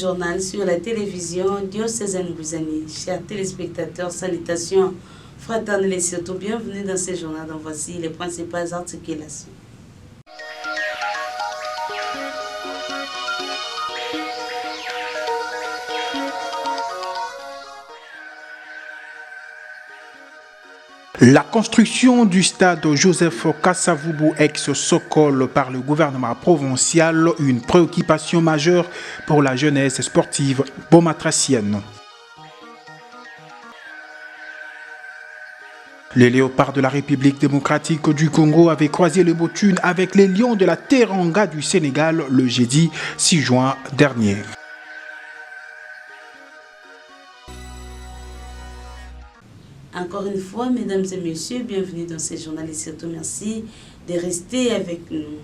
journal sur la télévision diocésaine Bouzani. Chers téléspectateurs, salutations fraternelles et surtout bienvenue dans ce journal dont voici les principales articulations. La construction du stade Joseph Kasavubu ex-Sokol par le gouvernement provincial, une préoccupation majeure pour la jeunesse sportive beaumatracienne. Les léopards de la République démocratique du Congo avaient croisé le Botune avec les lions de la Teranga du Sénégal le jeudi 6 juin dernier. Encore une fois, mesdames et messieurs, bienvenue dans ce journal et surtout merci de rester avec nous.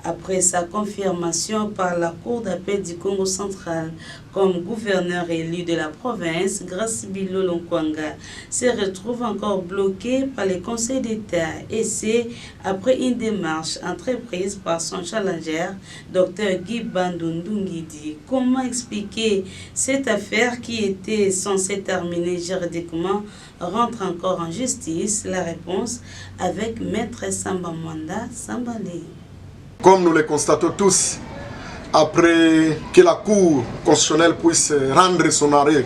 Après sa confirmation par la Cour d'appel du Congo central comme gouverneur élu de la province, Grace Bilolo Nkwanga se retrouve encore bloqué par le Conseil d'État et c'est après une démarche entreprise par son challenger, Dr Guy Bandundungidi. Comment expliquer cette affaire qui était censée terminer juridiquement rentre encore en justice? La réponse avec Maître Samba Mwanda Sambale. Comme nous le constatons tous, après que la Cour constitutionnelle puisse rendre son arrêt,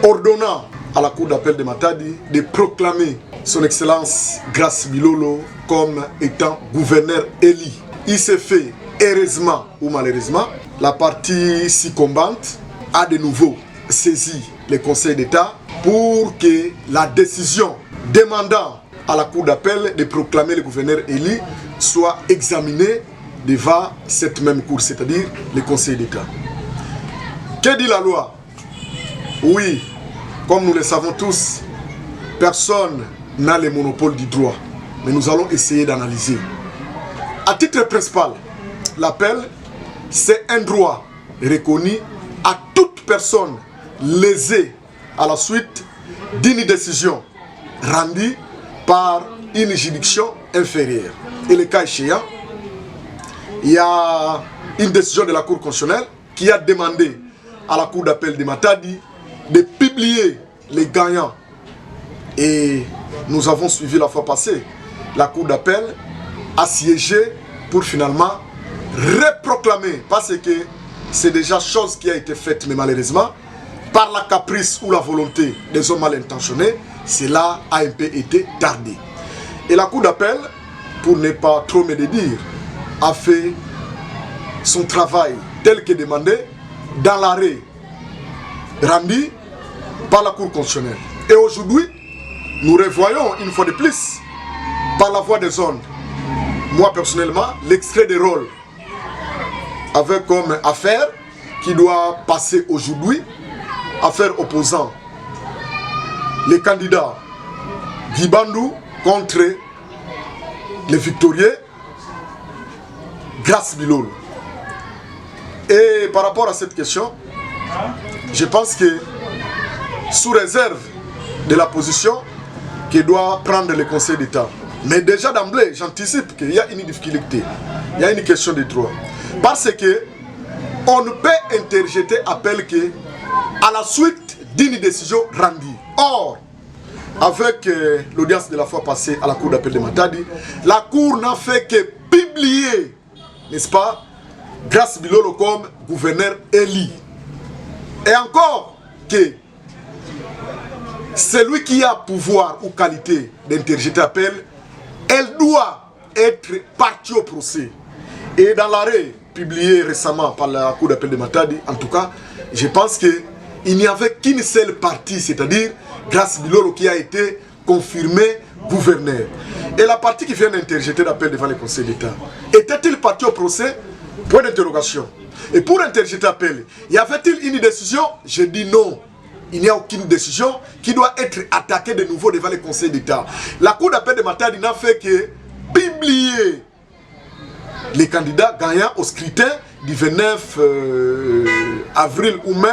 ordonnant à la Cour d'appel de Matadi de proclamer son Excellence Grace Bilolo comme étant gouverneur élu. Il s'est fait, heureusement ou malheureusement, la partie succombante a de nouveau saisi le Conseil d'État pour que la décision demandant à la Cour d'appel de proclamer le gouverneur élu soit examinée devant cette même Cour, c'est-à-dire le Conseil d'État. Que dit la loi? Oui, comme nous le savons tous, personne n'a le monopole du droit, mais nous allons essayer d'analyser. À titre principal, l'appel, c'est un droit reconnu à toute personne lésée à la suite d'une décision rendue par une juridiction inférieure. Et le cas échéant, il y a une décision de la Cour constitutionnelle qui a demandé à la Cour d'appel de Matadi de publier les gagnants. Et nous avons suivi la fois passée. La Cour d'appel a siégé pour finalement reproclamer, parce que c'est déjà chose qui a été faite, mais malheureusement, par la caprice ou la volonté des hommes mal intentionnés, cela a un peu été tardé. Et la Cour d'appel, pour ne pas trop me le dire, a fait son travail tel que demandé dans l'arrêt rendu par la Cour constitutionnelle. Et aujourd'hui, nous revoyons une fois de plus, par la voix des ondes, moi personnellement, l'extrait des rôles, avec comme affaire qui doit passer aujourd'hui, affaire opposant les candidats Guy Bandou contre les victorieux Grace Bilolo. Et par rapport à cette question, je pense que sous réserve de la position que doit prendre le Conseil d'État. Mais déjà d'emblée, j'anticipe qu'il y a une difficulté, il y a une question de droit. Parce que on ne peut interjeter appel que à la suite d'une décision rendue. Or, avec l'audience de la fois passée à la Cour d'appel de Matadi, la Cour n'a fait que publier, n'est-ce pas, Grace Bilolo comme gouverneur élu. Et encore que celui qui a pouvoir ou qualité d'interjeter appel, elle doit être partie au procès. Et dans l'arrêt publié récemment par la Cour d'appel de Matadi, en tout cas, je pense qu'il n'y avait qu'une seule partie, c'est-à-dire Grace Bilolo qui a été confirmé gouverneur. Et la partie qui vient d'interjeter l'appel devant le Conseil d'État, était-il parti au procès? Point d'interrogation. Et pour interjeter l'appel, y avait-il une décision? Je dis non. Il n'y a aucune décision qui doit être attaquée de nouveau devant le Conseil d'État. La Cour d'appel de Matadi n'a fait que publier les candidats gagnants au scrutin du 29 avril ou mai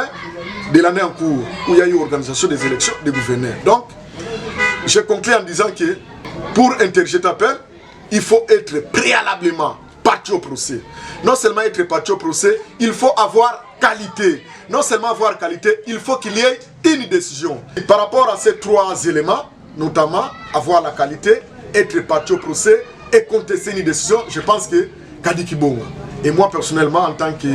de l'année en cours, où il y a eu organisation des élections des gouverneurs. Donc, je conclue en disant que pour interjeter appel, il faut être préalablement parti au procès. Non seulement être parti au procès, il faut avoir qualité. Non seulement avoir qualité, il faut qu'il y ait une décision. Et par rapport à ces 3 éléments, notamment avoir la qualité, être parti au procès et contester une décision, je pense que Kadi Kibonga. Et moi personnellement, en tant que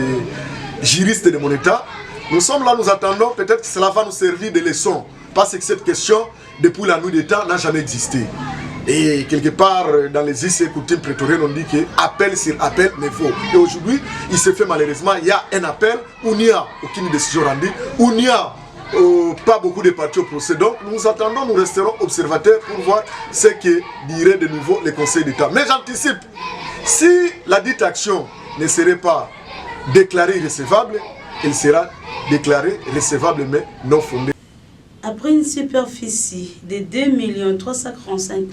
juriste de mon État, nous sommes là, nous attendons, peut-être que cela va nous servir de leçon. Parce que cette question, depuis la nuit des temps, n'a jamais existé. Et quelque part, dans les us et coutumes prétoriennes, on dit que appel sur appel n'est faux. Et aujourd'hui, il se fait malheureusement, il y a un appel où il n'y a aucune décision rendue, où il n'y a pas beaucoup de parties au procès. Donc nous attendons, nous resterons observateurs pour voir ce que dirait de nouveau le Conseil d'État. Mais j'anticipe, si la dite action ne serait pas déclarée irrecevable, elle sera déclarée recevable mais non fondée. Après une superficie de 2 345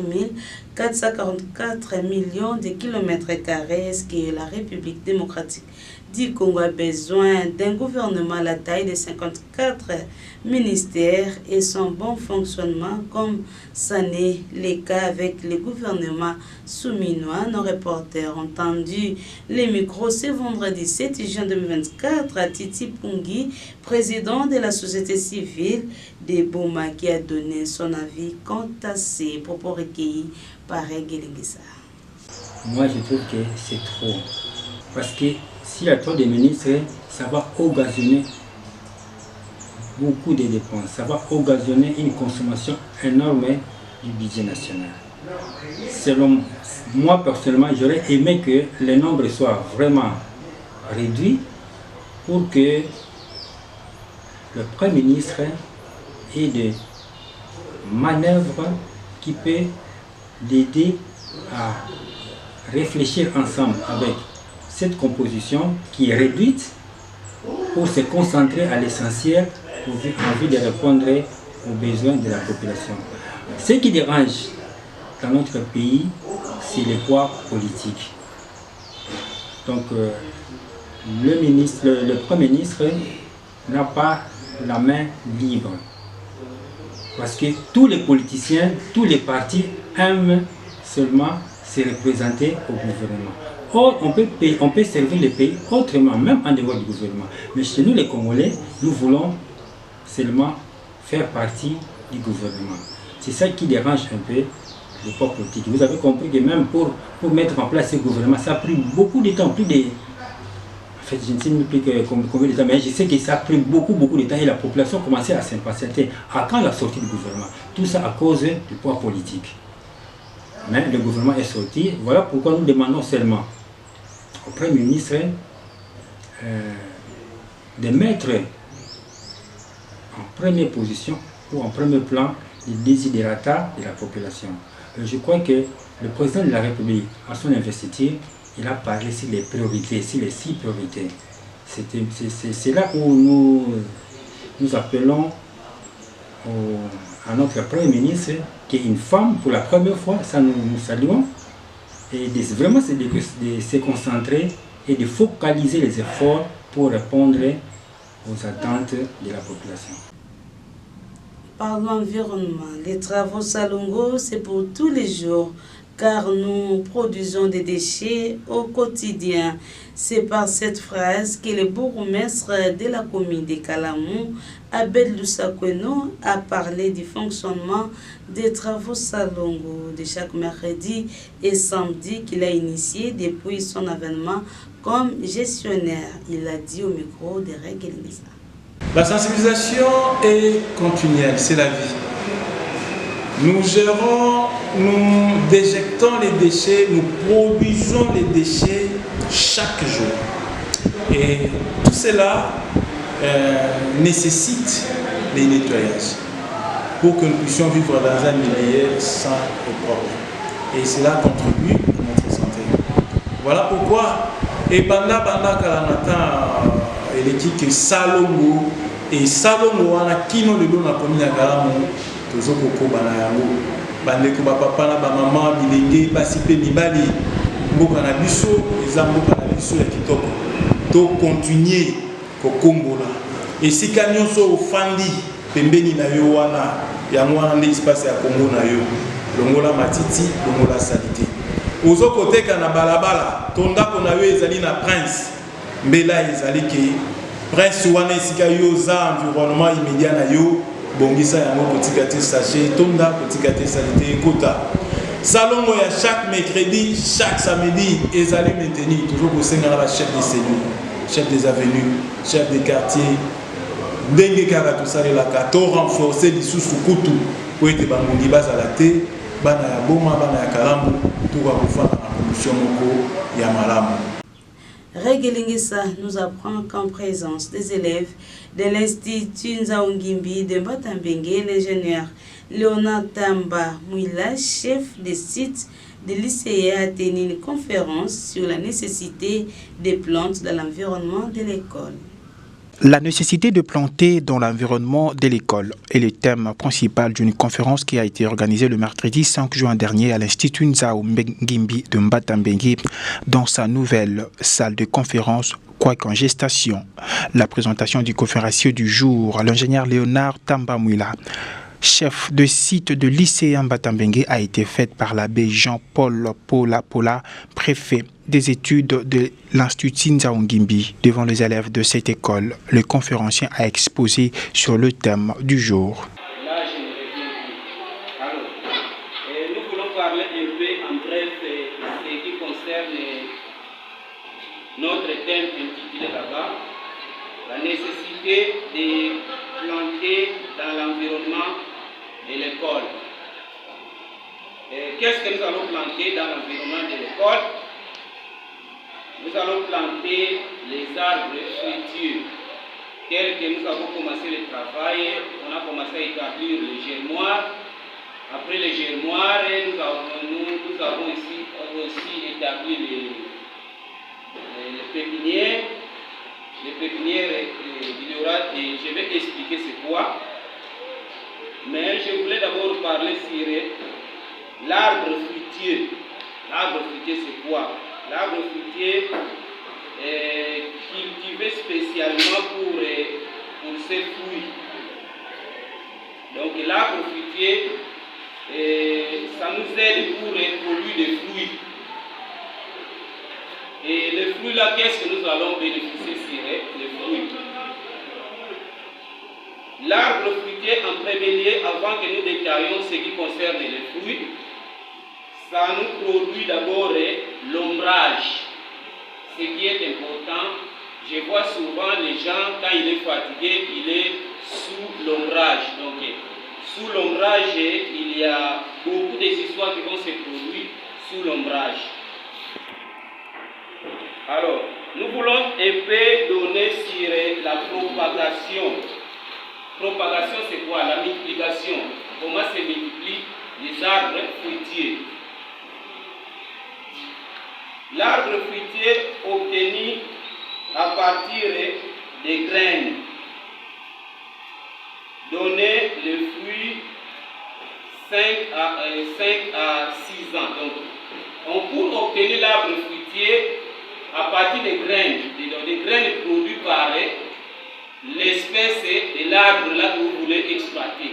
444 millions de kilomètres carrés, est-ce que la République démocratique du Congo a besoin d'un gouvernement à la taille de 54 ministères et son bon fonctionnement comme ça n'est le cas avec les gouvernements souminois? Nos reporters ont entendu les micros ce vendredi 7 juin 2024 à Titi Pungi, président de la société civile de Boma, qui a donné son avis quant à ces propos recueillis par Guélingissa. Moi je trouve que c'est trop, parce que s'il y a trop de ministres, ça va occasionner beaucoup de dépenses, ça va occasionner une consommation énorme du budget national. Selon moi personnellement, j'aurais aimé que le nombre soit vraiment réduit pour que le Premier ministre ait des manœuvres qui peuvent l'aider à réfléchir ensemble avec cette composition qui est réduite pour se concentrer à l'essentiel en vue de répondre aux besoins de la population. Ce qui dérange dans notre pays, c'est le poids politique. Donc le Premier ministre n'a pas la main libre. Parce que tous les politiciens, tous les partis aiment seulement se représenter au gouvernement. Or, on peut servir le pays autrement, même en dehors du gouvernement. Mais chez nous, les Congolais, nous voulons seulement faire partie du gouvernement. C'est ça qui dérange un peu le pouvoir politique. Vous avez compris que même pour mettre en place ce gouvernement, ça a pris beaucoup de temps, plus de... En fait, je ne sais plus combien de temps, mais je sais que ça a pris beaucoup de temps et la population a commencé à s'impatienter. À quand la sortie du gouvernement? Tout ça à cause du pouvoir politique. Mais le gouvernement est sorti. Voilà pourquoi nous demandons seulement au Premier ministre de mettre en première position ou en premier plan les desiderata de la population. Je crois que le président de la République, à son investiture, il a parlé sur les priorités, sur les 6 priorités. C'est là où nous appelons à notre Premier ministre, qui est une femme pour la première fois, ça nous saluons, et vraiment de se concentrer et de focaliser les efforts pour répondre aux attentes de la population. Par l'environnement, les travaux Salongo, c'est pour tous les jours, car nous produisons des déchets au quotidien. C'est par cette phrase que le bourgmestre de la commune de Kalamou, Abel Lusakweno, a parlé du fonctionnement des travaux Salongo de chaque mercredi et samedi qu'il a initié depuis son avènement comme gestionnaire. Il a dit au micro de Guélingissa. La sensibilisation est continuelle, c'est la vie. Nous gérons, nous déjectons les déchets, nous produisons les déchets chaque jour. Et tout cela nécessite les nettoyages pour que nous puissions vivre dans un milieu sain et propre. Et cela contribue à notre santé. Voilà pourquoi, et Banda Kalanata, l'éthique Salongo, et Salongo, on a kino de l'eau dans la commune de Kalamou. Tozoko bana yango bandeko ba papa na ba maman bilenge basipe mibali mboka na biso eza mboka na biso ya kitoko to continuer ko kombola esika nyonso ofandi pembeni na yo wana yango wana nde espace ya Kongo na yo longola matiti longola salite ozokoteka na balabala to ndako na yo ezali na prince mbela ezali ke Prince wana esika yo za environnement immédiat na yo bongisa yango kotika te sachet tonda kotika te salite kota. Salon ya chaque mercredi, chaque samedi ezali maintenu toujours au sein de la chef des cellules, chef des avenues, chef des quartiers. Ndenge kaka tout ça la to renforcer lisusu kutu po ete bangongi bazala te bana ya boma bana ya kalambu to ka kufana na commission moko ya malamu. Regelingisa nous apprend qu'en présence des élèves de l'Institut Nzaongimbi de Mbatambenge, l'ingénieur Léonard Tamba Mouila, chef des sites de l'ICA, a tenu une conférence sur la nécessité des plantes dans l'environnement de l'école. La nécessité de planter dans l'environnement de l'école est le thème principal d'une conférence qui a été organisée le mercredi 5 juin dernier à l'Institut Nzaongimbi de Mbatambenge dans sa nouvelle salle de conférence quoique en gestation. La présentation du conférencier du jour, l'ingénieur Léonard Tamba Mouila, chef de site de lycée Mbatambenge, a été faite par l'abbé Jean-Paul Pola, préfet des études de l'Institut Nzaongimbi. Devant les élèves de cette école, le conférencier a exposé sur le thème du jour. Là, je ne reviens plus. Alors, nous voulons parler un peu en bref ce qui concerne notre thème intitulé là-bas, la nécessité de planter dans l'environnement de l'école. Qu'est-ce que nous allons planter dans l'environnement de l'école? Nous allons planter les arbres fruitiers, tels que nous avons commencé le travail. On a commencé à établir les germoirs. Après les germoirs, nous avons aussi établi les pépinières. Les pépinières, je vais expliquer c'est quoi. Mais je voulais d'abord parler sur l'arbre fruitier. L'arbre fruitier c'est quoi? L'arbre fruitier est cultivé spécialement pour ses fruits. Donc l'arbre fruitier, ça nous aide pour produire des fruits. Et les fruits là, qu'est-ce que nous allons bénéficier sur les fruits? L'arbre fruitier, en premier lieu, avant que nous détaillions ce qui concerne les fruits, ça nous produit d'abord l'ombrage. Ce qui est important, je vois souvent les gens, quand il est fatigué, il est sous l'ombrage. Donc, sous l'ombrage, il y a beaucoup de histoires qui vont se produire sous l'ombrage. Alors, nous voulons un peu donner sur la propagation. Propagation, c'est quoi? La multiplication. Comment se multiplient les arbres fruitiers? L'arbre fruitier obtenu à partir des graines donnait le fruit 5 à 6 ans. Donc, pour obtenir l'arbre fruitier à partir des graines produites par l'espèce de l'arbre là que vous voulez exploiter.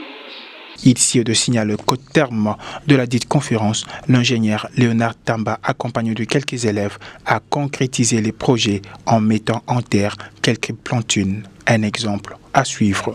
Ici de signaler qu'au terme de la dite conférence, l'ingénieur Léonard Tamba, accompagné de quelques élèves, a concrétisé les projets en mettant en terre quelques plantunes. Un exemple à suivre.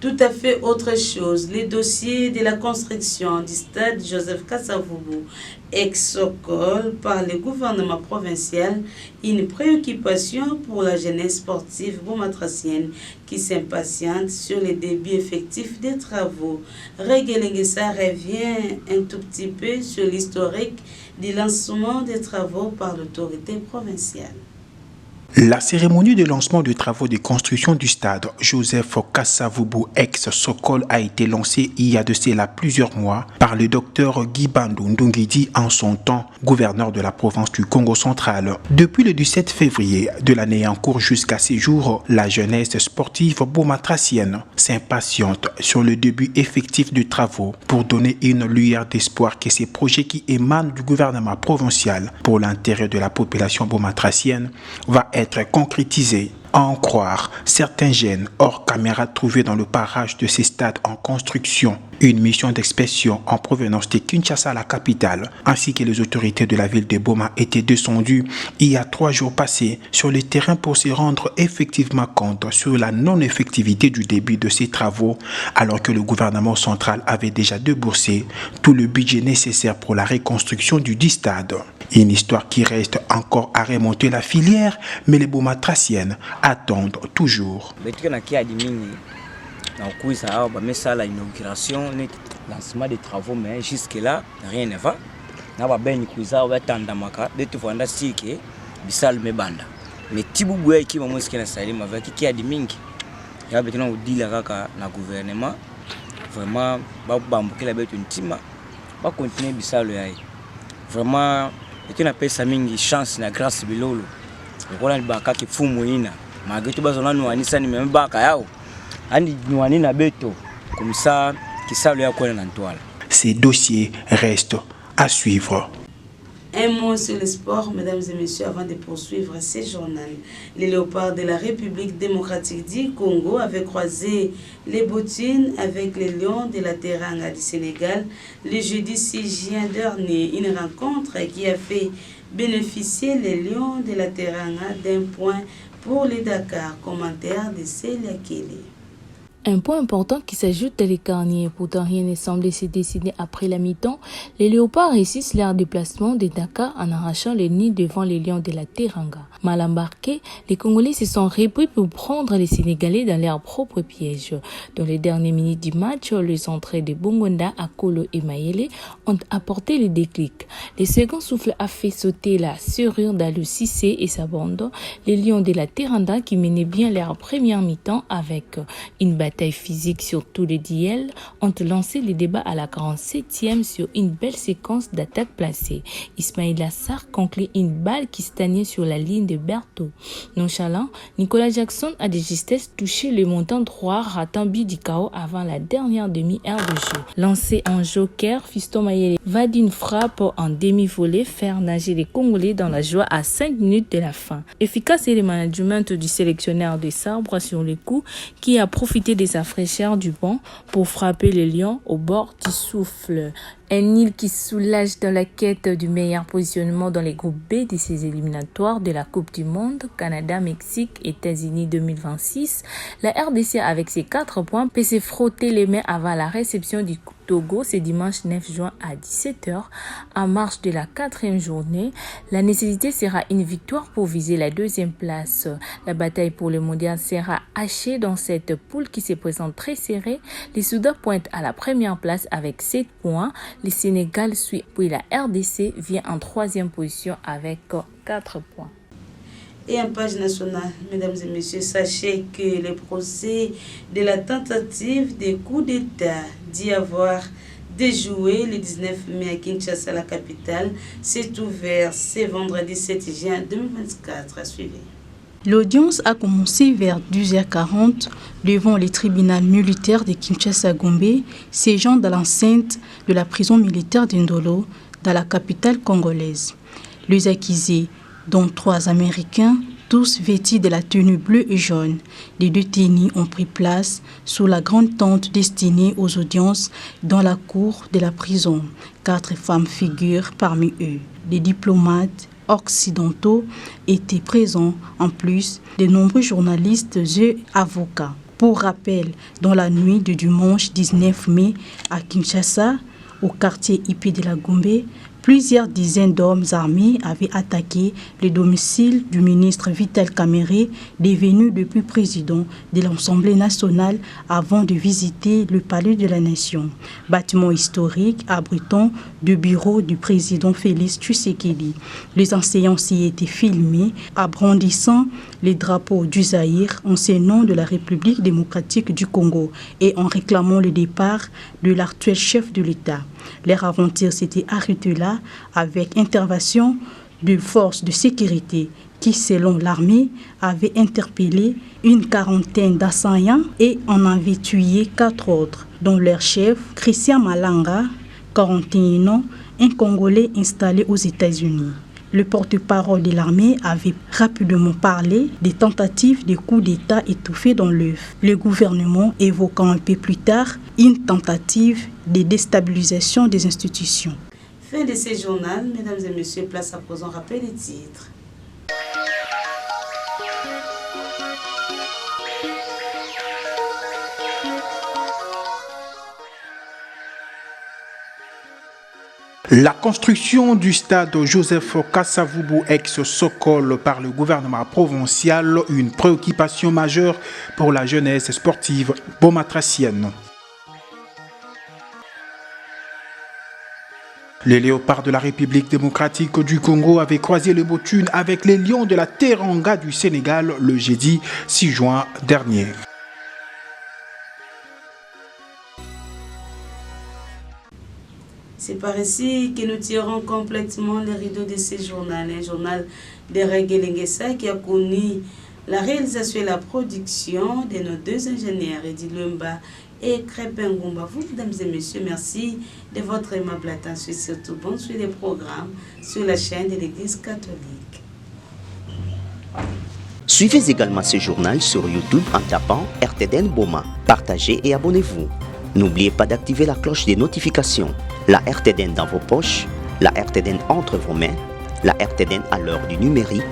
Tout à fait autre chose, les dossiers de la construction du stade Joseph Kasavubu ex-Sokol par le gouvernement provincial, une préoccupation pour la jeunesse sportive boumatracienne qui s'impatiente sur le début effectif des travaux. Regelengesa revient un tout petit peu sur l'historique du lancement des travaux par l'autorité provinciale. La cérémonie de lancement des travaux de construction du stade Joseph Kasavubu ex-Sokol a été lancée il y a de cela plusieurs mois par le docteur Guy Bandou Ndungidi, en son temps gouverneur de la province du Congo central. Depuis le 17 février de l'année en cours jusqu'à ces jours, la jeunesse sportive boumatracienne s'impatiente sur le début effectif des travaux pour donner une lueur d'espoir que ces projets qui émanent du gouvernement provincial pour l'intérêt de la population boumatracienne va être concrétisée. À en croire certains jeunes hors caméra trouvés dans le parage de ces stades en construction. Une mission d'inspection en provenance de Kinshasa, la capitale, ainsi que les autorités de la ville de Boma étaient descendues il y a 3 jours passés sur le terrain pour se rendre effectivement compte sur la non-effectivité du début de ces travaux, alors que le gouvernement central avait déjà déboursé tout le budget nécessaire pour la reconstruction du dit stade. Une histoire qui reste encore à remonter la filière, mais les Bomatraciennes attendent toujours. La inauguration, lancement des travaux, mais jusque-là, rien ne va. Mais Tiboué qui m'a montré Salim avec qui a dit Mingi, il y a maintenant dit la gouvernement, vraiment, bambouquer la bête une team, va continuer Bissal. Vraiment, et on appelle ça Mingi chance, la grâce de l'eau. Le Roland Baka qui fout Mouina, malgré tout, on a nous Anissa, ni même Bakayao. Comme ça, qui savent à quoi toile. Ces dossiers restent à suivre. Un mot sur le sport, mesdames et messieurs, avant de poursuivre ce journal. Les léopards de la République démocratique du Congo avaient croisé les bottines avec les lions de la Teranga du Sénégal le jeudi 6 juin dernier. Une rencontre qui a fait bénéficier les lions de la Teranga d'un point pour les Dakar. Commentaire de Célia Kelly. Un point important qui s'ajoute à l'écarnier. Pourtant, rien ne semblait se décider après la mi-temps. Les léopards réussissent leur déplacement de Dakar en arrachant les nids devant les lions de la Teranga. Mal embarqués, les Congolais se sont repris pour prendre les Sénégalais dans leur propre piège. Dans les dernières minutes du match, les entrées de Bongonda, Akolo et Mayele ont apporté le déclic. Le second souffle a fait sauter la serrure d'Alou Cissé et sa bande. Les lions de la Teranga qui menaient bien leur première mi-temps avec une bataille physique sur tous les duels ont lancé les débats à la 47e sur une belle séquence d'attaques placées. Ismail Assar conclut une balle qui stagnait sur la ligne de Berthaud. Nonchalant, Nicolas Jackson a de justesse touché le montant droit, ratant but du KO avant la dernière demi-heure de jeu. Lancé en joker, Fiston Mayele va d'une frappe en demi-volée faire nager les Congolais dans la joie à 5 minutes de la fin. Efficace est le management du sélectionneur de Sabre sur le coup qui a profité de sa fraîcheur du banc pour frapper les lions au bord du souffle. Un île qui soulage dans la quête du meilleur positionnement dans les groupes B de ces éliminatoires de la Coupe du Monde, Canada, Mexique, États-Unis 2026. La RDC avec ses 4 points peut se frotter les mains avant la réception du Togo ce dimanche 9 juin à 17h. En marche de la 4e journée, la nécessité sera une victoire pour viser la 2e place. La bataille pour le mondial sera hachée dans cette poule qui se présente très serrée. Les Soudan pointent à la première place avec 7 points. Le Sénégal suit, puis la RDC vient en 3e position avec 4 points. Et en page nationale, mesdames et messieurs, sachez que le procès de la tentative de coup d'État d'y avoir déjoué le 19 mai à Kinshasa, la capitale, s'est ouvert ce vendredi 7 juin 2024. Suivez. L'audience a commencé vers 12h40 devant le tribunal militaire de Kinshasa-Gombe, ségeant dans l'enceinte de la prison militaire d'Indolo, dans la capitale congolaise. Les accusés, dont 3 Américains, tous vêtus de la tenue bleue et jaune, les détenus ont pris place sous la grande tente destinée aux audiences dans la cour de la prison. 4 femmes figurent parmi eux. Des diplomates occidentaux étaient présents, en plus de nombreux journalistes et avocats. Pour rappel, dans la nuit du dimanche 19 mai à Kinshasa, au quartier IP de la Gombe, plusieurs dizaines d'hommes armés avaient attaqué le domicile du ministre Vital Kamerhe, devenu depuis président de l'Assemblée nationale avant de visiter le palais de la Nation, bâtiment historique abritant le bureau du président Félix Tshisekedi. Les enseignants y étaient filmés, brandissant les drapeaux du Zaïre, ancien nom de la République démocratique du Congo, et en réclamant le départ de l'actuel chef de l'État. Leur aventure s'était arrêtée là avec intervention de forces de sécurité qui, selon l'armée, avaient interpellé une quarantaine d'assaillants et en avaient tué 4 autres, dont leur chef, Christian Malanga, 41 ans, un Congolais installé aux États-Unis. Le porte-parole de l'armée avait rapidement parlé des tentatives de coup d'État étouffées dans l'œuf. Le gouvernement évoquant un peu plus tard une tentative de déstabilisation des institutions. Fin de ce journal, mesdames et messieurs, place à présent rappeler les titres. La construction du stade Joseph Kasavubu ex-Sokol par le gouvernement provincial, une préoccupation majeure pour la jeunesse sportive beaumatracienne. Les léopards de la République démocratique du Congo avaient croisé le Botune avec les lions de la Teranga du Sénégal le jeudi 6 juin dernier. C'est par ici que nous tirons complètement les rideaux de ce journal. Un journal de Reguelengesa qui a connu la réalisation et la production de nos deux ingénieurs, Edi Lumba et Crépin Ngumba. Vous, mesdames et messieurs, merci de votre aimable attention et surtout bon suivi des programmes sur la chaîne de l'Église catholique. Suivez également ce journal sur YouTube en tapant RTDN Boma. Partagez et abonnez-vous. N'oubliez pas d'activer la cloche des notifications. La RTDN dans vos poches, la RTDN entre vos mains, la RTDN à l'heure du numérique.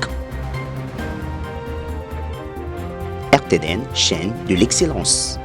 RTDN, chaîne de l'excellence.